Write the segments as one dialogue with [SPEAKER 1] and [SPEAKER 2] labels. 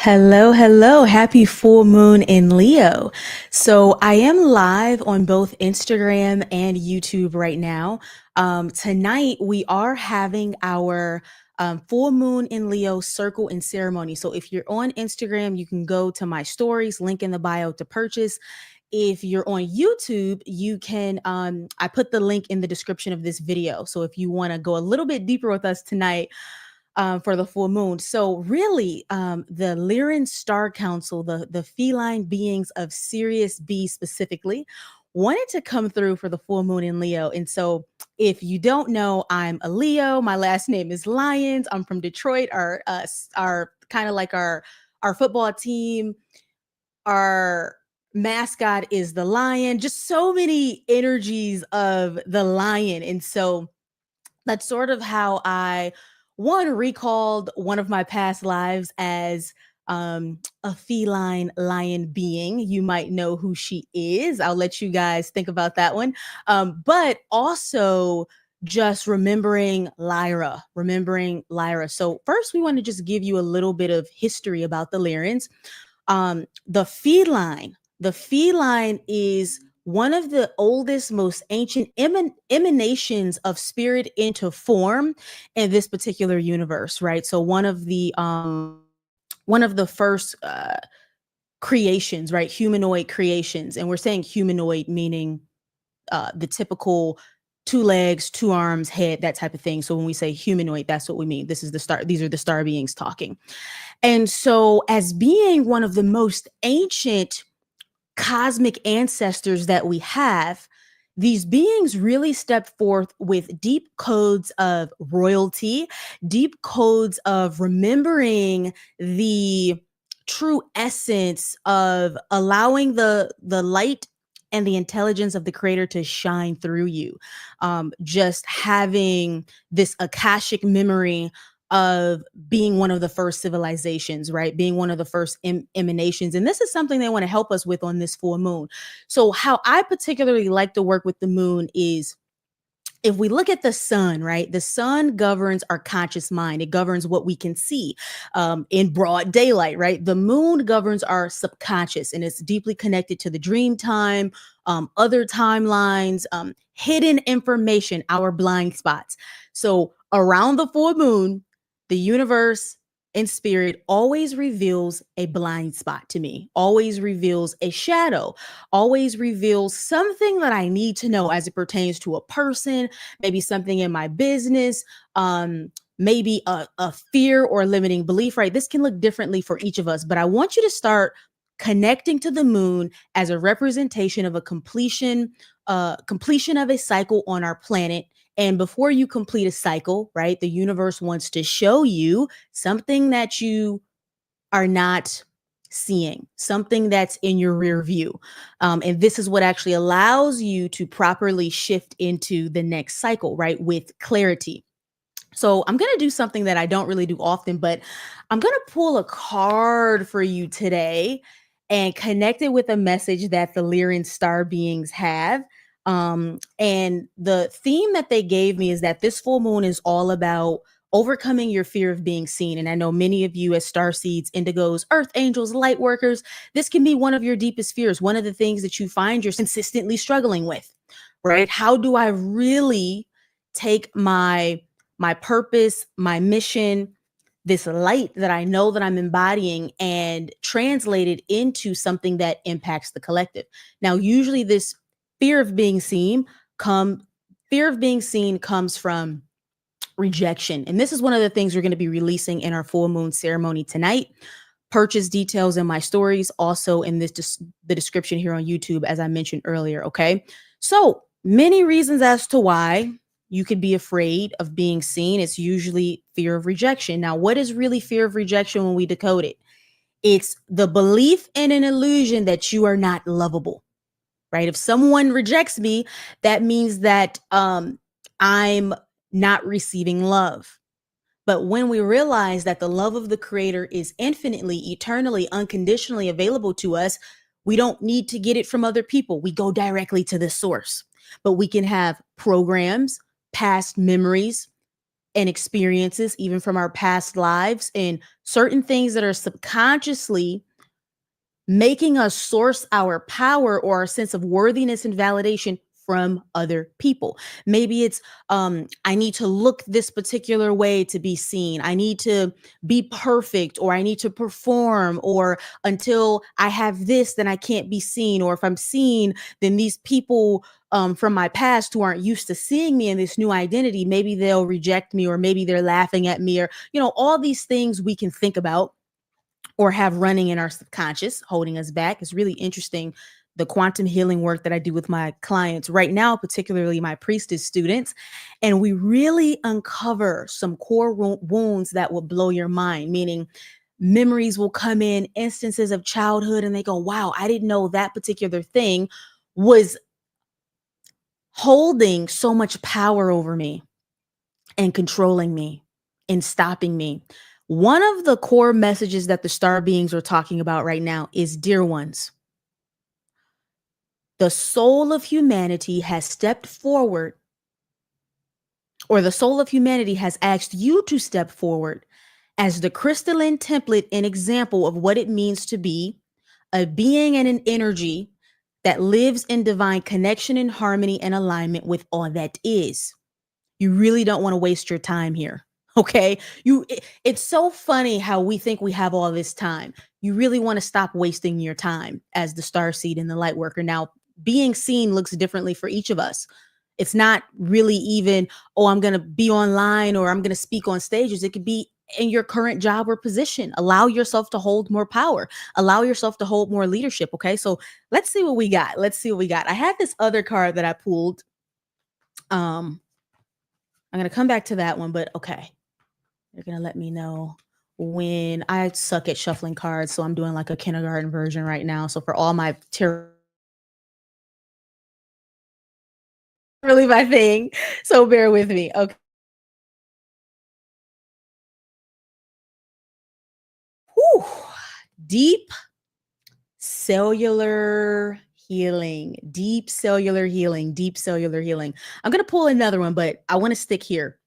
[SPEAKER 1] Hello, hello. Happy full moon in Leo. So I am live on both Instagram and YouTube right now. Tonight we are having our full moon in Leo circle and ceremony. So if you're on Instagram, you can go to my stories, link in the bio to purchase. If you're on YouTube, you can, I put the link in the description of this video. So if you want to go a little bit deeper with us tonight, for the full moon. So really, the Lyran Star Council, the feline beings of Sirius B specifically, wanted to come through for the full moon in Leo. And so if you don't know, I'm a Leo. My last name is Lyons. I'm from Detroit. Our kind of like our football team, our mascot is the lion. Just so many energies of the lion. And so that's sort of how I recalled one of my past lives as a feline lion being. You might know who she is. I'll let you guys think about that one. But also just remembering Lyra. So first we want to just give you a little bit of history about the Lyrans. The feline is one of the oldest, most ancient emanations of spirit into form in this particular universe, right? So one of the first creations, right? Humanoid creations, and we're saying humanoid meaning the typical two legs, two arms, head, that type of thing. So when we say humanoid, that's what we mean. This is the star. These are the star beings talking. And so, as being one of the most ancient cosmic ancestors that we have, these beings really step forth with deep codes of royalty, deep codes of remembering the true essence of allowing the light and the intelligence of the creator to shine through you. Just having this Akashic memory of being one of the first civilizations, right? Being one of the first emanations. And this is something they want to help us with on this full moon. So how I particularly like to work with the moon is, if we look at the sun, right? The sun governs our conscious mind. It governs what we can see in broad daylight, right? The moon governs our subconscious, and it's deeply connected to the dream time, other timelines, hidden information, our blind spots. So around the full moon, the universe and spirit always reveals a blind spot to me, always reveals a shadow, always reveals something that I need to know as it pertains to a person, maybe something in my business, maybe a fear or limiting belief, right? This can look differently for each of us, but I want you to start connecting to the moon as a representation of a completion of a cycle on our planet. And before you complete a cycle, right, the universe wants to show you something that you are not seeing, something that's in your rear view. And this is what actually allows you to properly shift into the next cycle, right, with clarity. So I'm going to do something that I don't really do often, but I'm going to pull a card for you today and connect it with a message that the Lyran star beings have. And the theme that they gave me is that this full moon is all about overcoming your fear of being seen. And I know many of you as starseeds, indigos, earth angels, light workers, this can be one of your deepest fears, one of the things that you find you're consistently struggling with, right? How do I really take my purpose, my mission, this light that I know that I'm embodying, and translate it into something that impacts the collective? Now, usually this fear of being seen comes from rejection. And this is one of the things we're going to be releasing in our full moon ceremony tonight. Purchase details in my stories, also in the description here on YouTube, as I mentioned earlier. Okay. So many reasons as to why you could be afraid of being seen. It's usually fear of rejection. Now, what is really fear of rejection when we decode it? It's the belief in an illusion that you are not lovable, right? If someone rejects me, that means that I'm not receiving love. But when we realize that the love of the creator is infinitely, eternally, unconditionally available to us, we don't need to get it from other people. We go directly to the source. But we can have programs, past memories, and experiences, even from our past lives, and certain things that are subconsciously making us source our power or our sense of worthiness and validation from other people. Maybe it's I need to look this particular way to be seen. I need to be perfect, or I need to perform, or until I have this, then I can't be seen. Or if I'm seen, then these people from my past who aren't used to seeing me in this new identity, maybe they'll reject me, or maybe they're laughing at me, or all these things we can think about or have running in our subconscious, holding us back. It's really interesting. The quantum healing work that I do with my clients right now, particularly my priestess students, and we really uncover some core wounds that will blow your mind, meaning memories will come in, instances of childhood, and they go, wow, I didn't know that particular thing was holding so much power over me and controlling me and stopping me. One of the core messages that the star beings are talking about right now is, dear ones, the soul of humanity has stepped forward, or the soul of humanity has asked you to step forward as the crystalline template and example of what it means to be a being and an energy that lives in divine connection and harmony and alignment with all that is. You really don't want to waste your time here. Okay. It's so funny how we think we have all this time. You really want to stop wasting your time as the starseed and the light worker. Now, being seen looks differently for each of us. It's not really even, oh, I'm going to be online or I'm going to speak on stages. It could be in your current job or position. Allow yourself to hold more power. Allow yourself to hold more leadership. Okay. So let's see what we got. I had this other card that I pulled. I'm going to come back to that one, but okay. They're going to let me know when. I suck at shuffling cards, so I'm doing like a kindergarten version right now. So for all my really my thing. So bear with me. Okay. Whew. Deep cellular healing. Deep cellular healing. Deep cellular healing. I'm going to pull another one, but I want to stick here.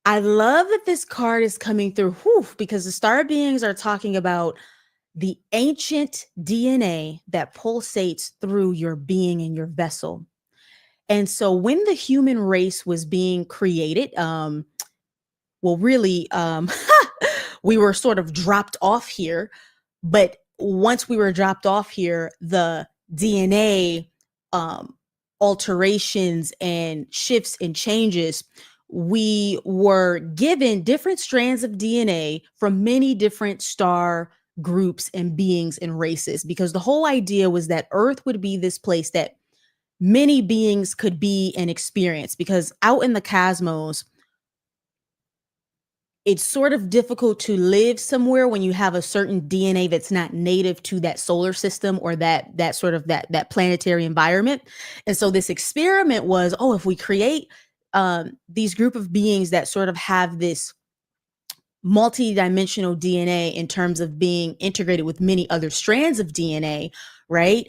[SPEAKER 1] I love that this card is coming through, because the star beings are talking about the ancient DNA that pulsates through your being and your vessel. And so when the human race was being created, really, we were sort of dropped off here. But once we were dropped off here, the DNA alterations and shifts and changes, we were given different strands of DNA from many different star groups and beings and races, because the whole idea was that Earth would be this place that many beings could be and experience, because out in the cosmos, it's sort of difficult to live somewhere when you have a certain DNA that's not native to that solar system or that sort of that planetary environment. And so this experiment was, if we create these group of beings that sort of have this multi-dimensional DNA in terms of being integrated with many other strands of DNA, right?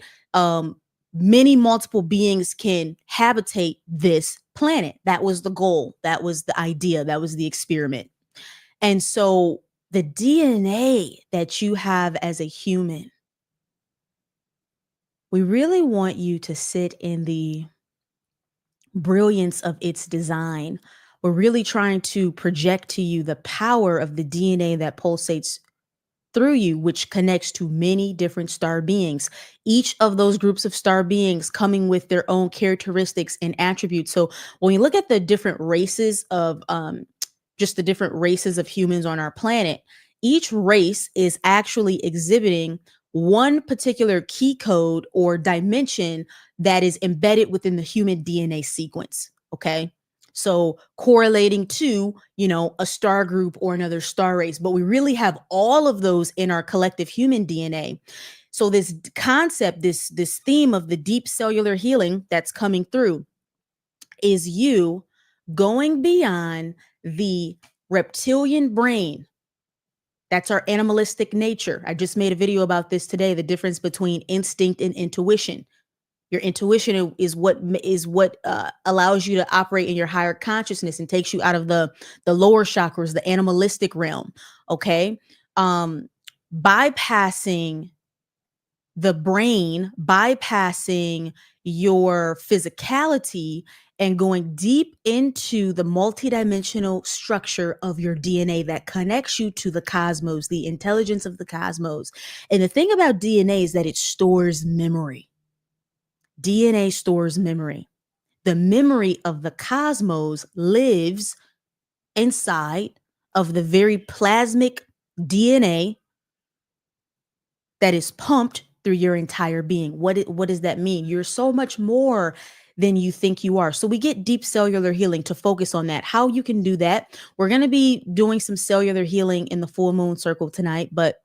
[SPEAKER 1] Many multiple beings can habitate this planet. That was the goal. That was the idea. That was the experiment. And so the DNA that you have as a human, we really want you to sit in the brilliance of its design. We're really trying to project to you the power of the DNA that pulsates through you, which connects to many different star beings. Each of those groups of star beings coming with their own characteristics and attributes. So when you look at the different races of just the different races of humans on our planet, each race is actually exhibiting one particular key code or dimension that is embedded within the human DNA sequence. Okay. So correlating to, a star group or another star race, but we really have all of those in our collective human DNA. So this concept, this theme of the deep cellular healing that's coming through is you going beyond the reptilian brain. That's our animalistic nature. I just made a video about this today, the difference between instinct and intuition. Your intuition is what allows you to operate in your higher consciousness and takes you out of the lower chakras, the animalistic realm. Okay, bypassing the brain, bypassing your physicality and going deep into the multidimensional structure of your DNA that connects you to the cosmos, the intelligence of the cosmos. And the thing about DNA is that it stores memory. DNA stores memory. The memory of the cosmos lives inside of the very plasmic DNA that is pumped through your entire being. What does that mean? You're so much more than you think you are. So we get deep cellular healing to focus on that. How you can do that. We're going to be doing some cellular healing in the full moon circle tonight, but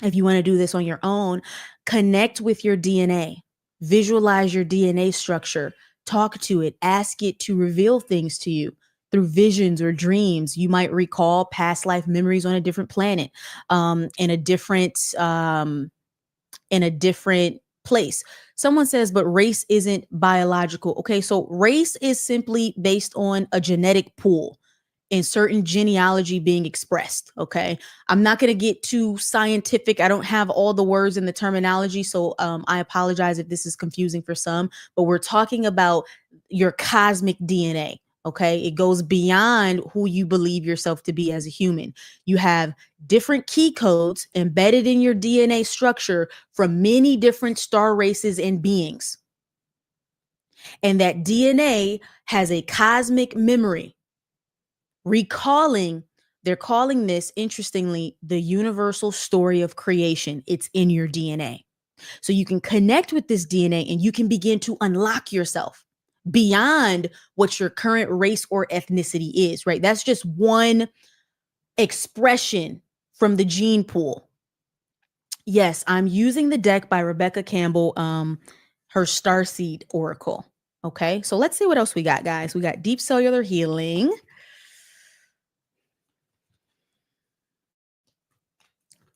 [SPEAKER 1] if you want to do this on your own, connect with your DNA, visualize your DNA structure, talk to it, ask it to reveal things to you through visions or dreams. You might recall past life memories on a different planet, in a different place. Someone says, but race isn't biological. Okay, so race is simply based on a genetic pool and certain genealogy being expressed. Okay, I'm not going to get too scientific. I don't have all the words and the terminology, so I apologize if this is confusing for some, but we're talking about your cosmic DNA. Okay, it goes beyond who you believe yourself to be as a human. You have different key codes embedded in your DNA structure from many different star races and beings. And that DNA has a cosmic memory. Recalling, they're calling this, interestingly, the universal story of creation. It's in your DNA. So you can connect with this DNA and you can begin to unlock yourself beyond what your current race or ethnicity is, right? That's just one expression from the gene pool. Yes, I'm using the deck by Rebecca Campbell, her Starseed Oracle. Okay, so let's see what else we got, guys. We got deep cellular healing.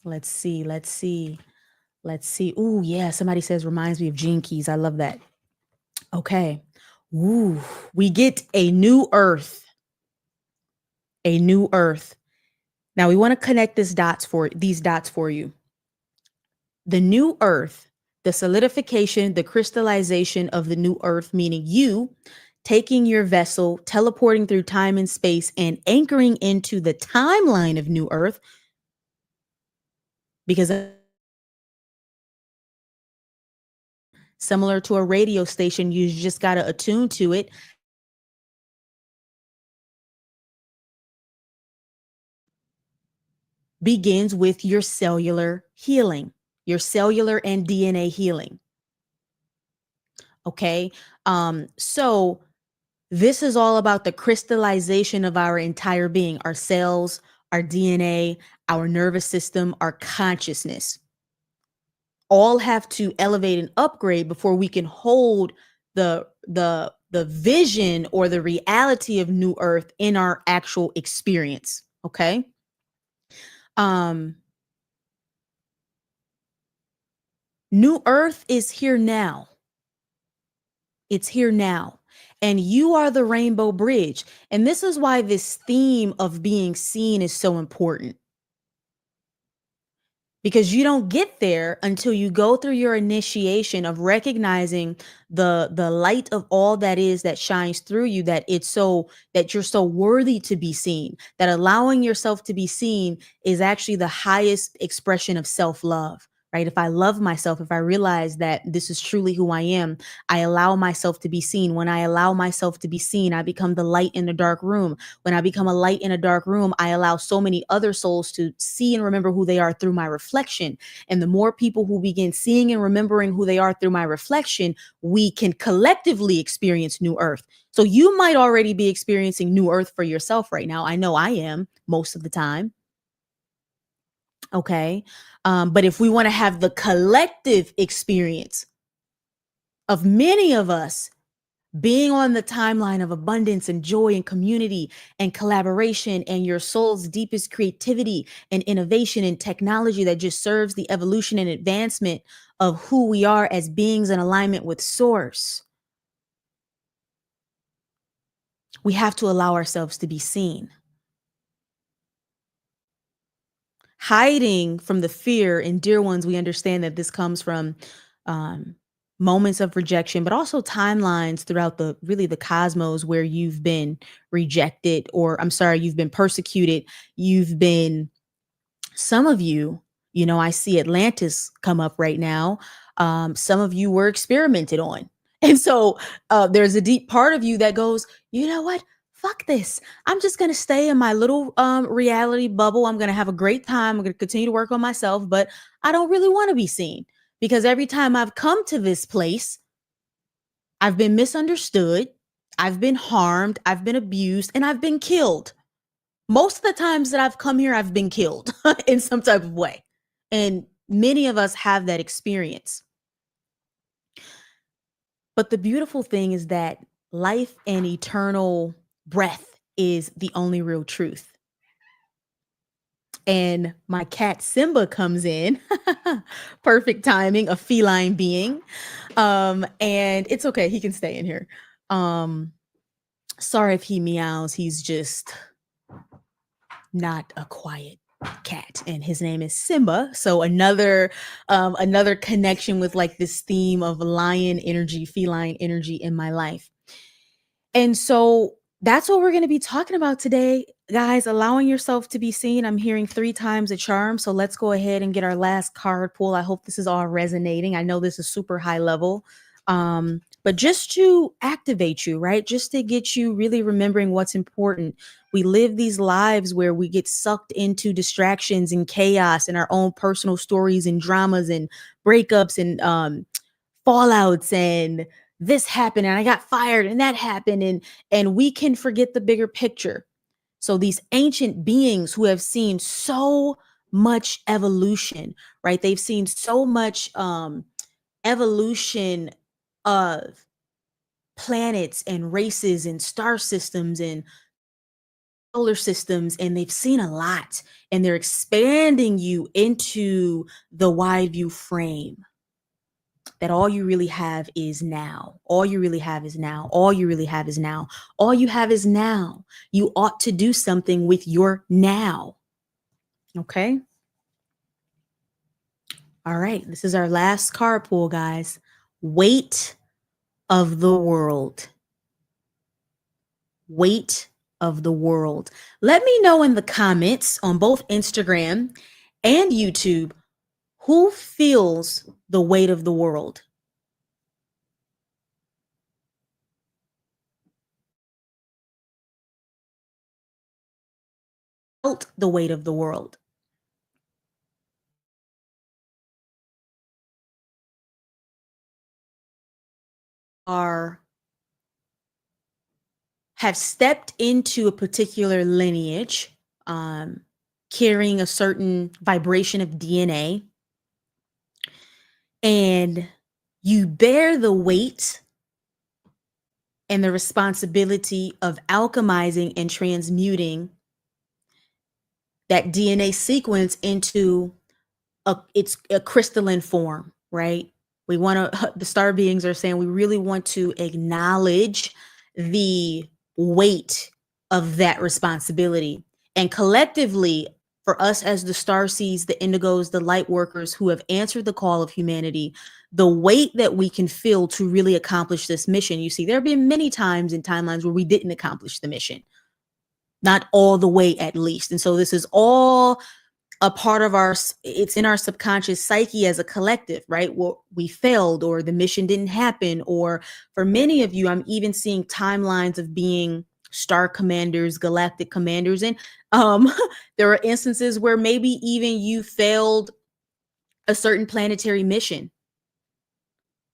[SPEAKER 1] Let's see. Ooh, yeah, somebody says reminds me of Gene Keys. I love that. Okay. Ooh, we get a new earth. A new earth. Now we want to connect these dots for you. The new earth, the solidification, the crystallization of the new earth, meaning you taking your vessel, teleporting through time and space, and anchoring into the timeline of new earth, because similar to a radio station, you just got to attune to it. Begins with your cellular healing, your cellular and DNA healing. Okay. So this is all about the crystallization of our entire being, our cells, our DNA, our nervous system, our consciousness. All have to elevate and upgrade before we can hold the vision or the reality of new earth in our actual experience. Okay. New earth is here now. It's here now. And you are the rainbow bridge. And this is why this theme of being seen is so important. Because you don't get there until you go through your initiation of recognizing the light of all that is that shines through you, that you're so worthy to be seen, that allowing yourself to be seen is actually the highest expression of self-love. Right? If I love myself, if I realize that this is truly who I am, I allow myself to be seen. When I allow myself to be seen, I become the light in the dark room. When I become a light in a dark room, I allow so many other souls to see and remember who they are through my reflection. And the more people who begin seeing and remembering who they are through my reflection, we can collectively experience new earth. So you might already be experiencing new earth for yourself right now. I know I am most of the time. Okay. But if we want to have the collective experience of many of us being on the timeline of abundance and joy and community and collaboration and your soul's deepest creativity and innovation and technology that just serves the evolution and advancement of who we are as beings in alignment with source. We have to allow ourselves to be seen. Hiding from the fear in dear ones, we understand that this comes from moments of rejection, but also timelines throughout the cosmos where you've been rejected, or I'm sorry, you've been persecuted. You've been, some of you, I see Atlantis come up right now. Some of you were experimented on. And so there's a deep part of you that goes, you know what? Fuck this. I'm just going to stay in my little reality bubble. I'm going to have a great time. I'm going to continue to work on myself, but I don't really want to be seen, because every time I've come to this place, I've been misunderstood. I've been harmed. I've been abused, and I've been killed. Most of the times that I've come here, I've been killed in some type of way. And many of us have that experience. But the beautiful thing is that life and eternal breath is the only real truth. And my cat Simba comes in. Perfect timing, a feline being. And it's okay, he can stay in here. Sorry if he meows, he's just not a quiet cat, and his name is Simba. So another connection with like this theme of lion energy, feline energy in my life. And so that's what we're going to be talking about today, guys. Allowing yourself to be seen. I'm hearing 3 times a charm. So let's go ahead and get our last card pull. I hope this is all resonating. I know this is super high level. But just to activate you, right? Just to get you really remembering what's important. We live these lives where we get sucked into distractions and chaos and our own personal stories and dramas and breakups and fallouts, and this happened and I got fired and that happened, and we can forget the bigger picture. So these ancient beings who have seen so much evolution, right? They've seen so much evolution of planets and races and star systems and solar systems, and they've seen a lot, and they're expanding you into the wide view frame that all you really have is now. All you really have is now. All you really have is now. All you have is now. You ought to do something with your now. Okay? All right, this is our last card pull, guys. Weight of the world. Weight of the world. Let me know in the comments on both Instagram and YouTube who feels the weight of the world. Felt the weight of the world. Have stepped into a particular lineage, carrying a certain vibration of DNA, and you bear the weight and the responsibility of alchemizing and transmuting that DNA sequence into a crystalline form, right? We want to, the star beings are saying, we really want to acknowledge the weight of that responsibility. And collectively, for us as the starseeds, the indigos, the light workers who have answered the call of humanity, the weight that we can feel to really accomplish this mission. You see, there have been many times in timelines where we didn't accomplish the mission, not all the way at least. And so this is all a part of it's in our subconscious psyche as a collective, right? Well, we failed, or the mission didn't happen, or for many of you, I'm even seeing timelines of being star commanders, galactic commanders. And there are instances where maybe even you failed a certain planetary mission.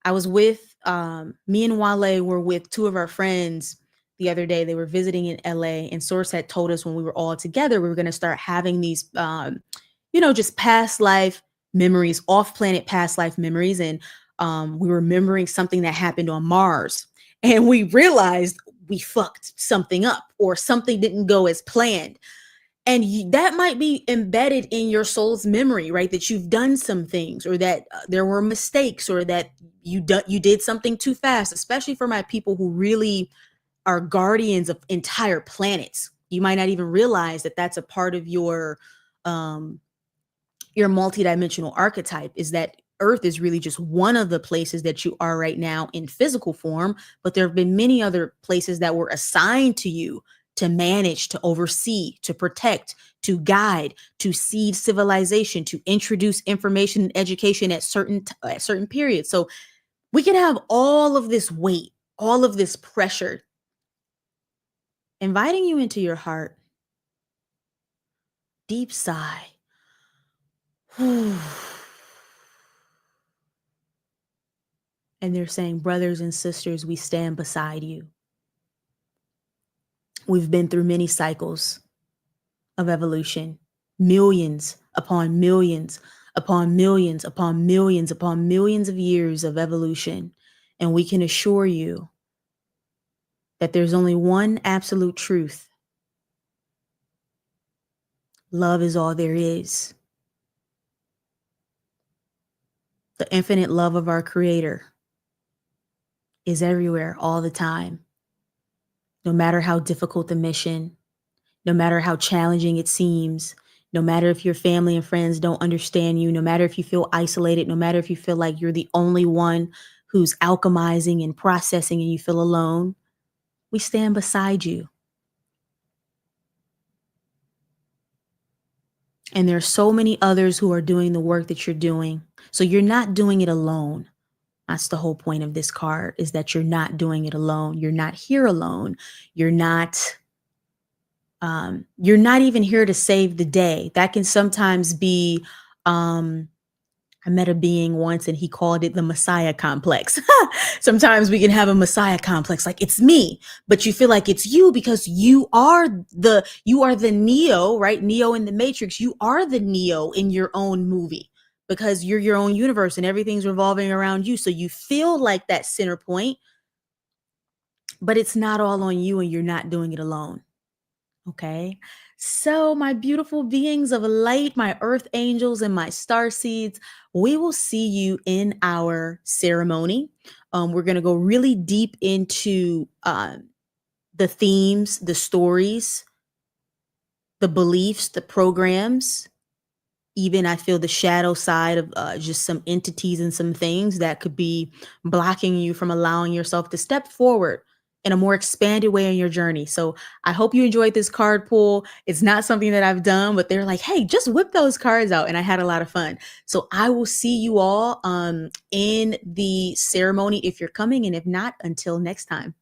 [SPEAKER 1] I was with, me and Wale were with 2 of our friends the other day. They were visiting in LA, and Source had told us when we were all together, we were going to start having these, just past life memories, off planet past life memories. And we were remembering something that happened on Mars. and we realized we fucked something up or something didn't go as planned. And that might be embedded in your soul's memory, right? That you've done some things, or that there were mistakes, or that you did something too fast, especially for my people who really are guardians of entire planets. You might not even realize that that's a part of um your multidimensional archetype, is that Earth is really just one of the places that you are right now in physical form, but there have been many other places that were assigned to you to manage, to oversee, to protect, to guide, to seed civilization, to introduce information and education at certain periods. So we can have all of this weight, all of this pressure, inviting you into your heart. Deep sigh. And they're saying, brothers and sisters, we stand beside you. We've been through many cycles of evolution, millions upon millions upon millions upon millions upon millions of years of evolution. And we can assure you that there's only one absolute truth. Love is all there is. The infinite love of our Creator is everywhere all the time. No matter how difficult the mission, no matter how challenging it seems, no matter if your family and friends don't understand you, no matter if you feel isolated, no matter if you feel like you're the only one who's alchemizing and processing and you feel alone, we stand beside you. And there are so many others who are doing the work that you're doing. So you're not doing it alone. That's the whole point of this card, is that you're not doing it alone. You're not here alone. You're not even here to save the day. That can sometimes be, I met a being once and he called it the Messiah complex. Sometimes we can have a Messiah complex, like it's me, but you feel like it's you because you are the Neo, right? Neo in the Matrix. You are the Neo in your own movie because you're your own universe and everything's revolving around you. So you feel like that center point, but it's not all on you and you're not doing it alone. Okay. So, my beautiful beings of light, my earth angels, and my star seeds, we will see you in our ceremony. We're going to go really deep into the themes, the stories, the beliefs, the programs. Even I feel the shadow side of just some entities and some things that could be blocking you from allowing yourself to step forward in a more expanded way in your journey. So I hope you enjoyed this card pull. It's not something that I've done, but they're like, hey, just whip those cards out. And I had a lot of fun. So I will see you all in the ceremony if you're coming. And if not, until next time.